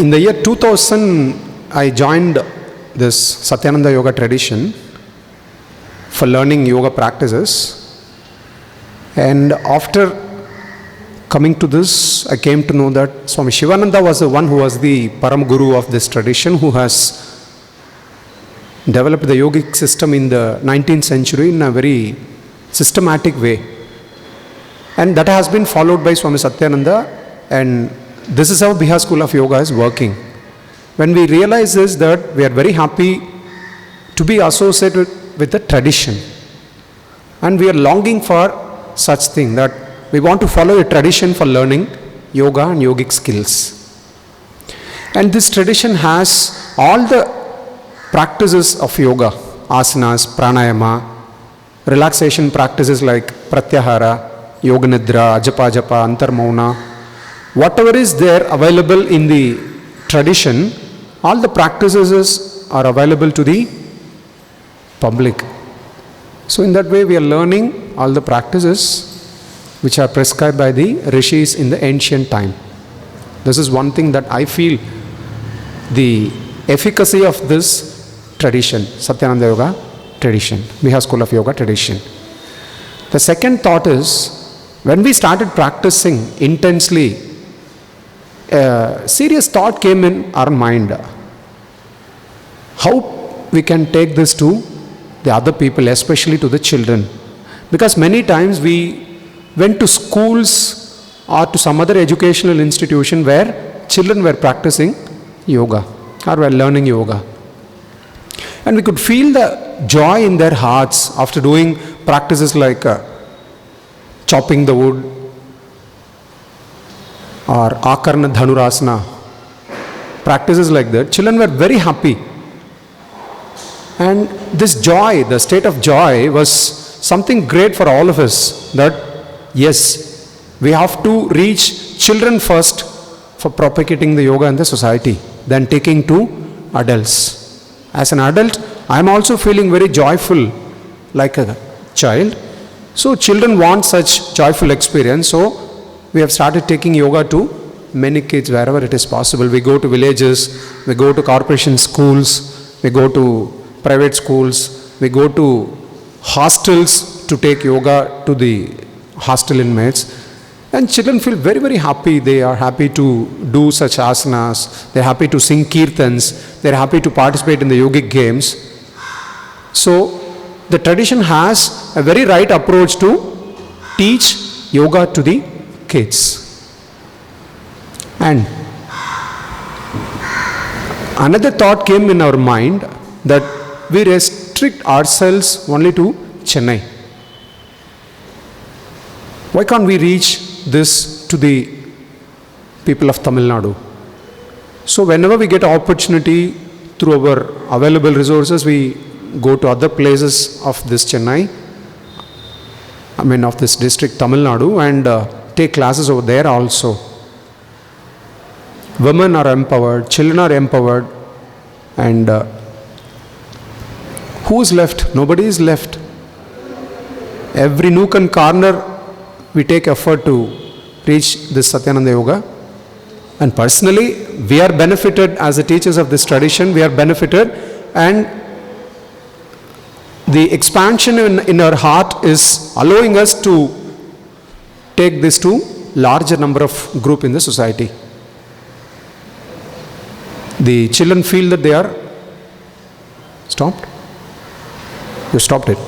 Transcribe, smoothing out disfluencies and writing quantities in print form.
In the year 2000, I joined this Satyananda Yoga tradition for learning yoga practices. And after coming to this, I came to know that Swami Shivananda was the one who was the Param Guru of this tradition, who has developed the yogic system in the 19th century in a very systematic way. And that has been followed by Swami Satyananda, and this is how Bihar School of Yoga is working. When we realize this, that we are very happy to be associated with the tradition. And we are longing for such thing, that we want to follow a tradition for learning yoga and yogic skills. And this tradition has all the practices of yoga, asanas, pranayama, relaxation practices like pratyahara, yoga nidra, ajapa japa, antarmauna. Whatever is there available in the tradition, all the practices are available to the public. So in that way we are learning all the practices which are prescribed by the rishis in the ancient time. This is one thing that I feel the efficacy of this tradition, Satyananda Yoga tradition, Bihar School of Yoga tradition. The second thought is, when we started practicing intensely, a serious thought came in our mind. How we can take this to the other people, especially to the children. Because many times we went to schools or to some other educational institution where children were practicing yoga or were learning yoga. And we could feel the joy in their hearts after doing practices like chopping the wood, or Akarna Dhanurasana, practices like that. Children were very happy. And this joy, the state of joy, was something great for all of us, that yes, we have to reach children first for propagating the yoga in the society, then taking to adults. As an adult, I am also feeling very joyful like a child. So children want such joyful experience. So we have started taking yoga to many kids wherever it is possible. We go to villages, we go to corporation schools, we go to private schools, we go to hostels to take yoga to the hostel inmates. And children feel very, very happy. They are happy to do such asanas, they are happy to sing kirtans, they are happy to participate in the yogic games. So the tradition has a very right approach to teach yoga to the kids. And another thought came in our mind, that we restrict ourselves only to Chennai. Why can't we reach this to the people of Tamil Nadu? So whenever we get opportunity through our available resources, we go to other places of this Chennai, of this district Tamil Nadu, and take classes over there also. Women are empowered, children are empowered, and who is left? Nobody is left. Every nook and corner we take effort to reach this Satyananda Yoga. And personally, we are benefited as the teachers of this tradition, we are benefited, and the expansion in our heart is allowing us to take this to larger number of group in the society. The children feel that they are stopped. You stopped it.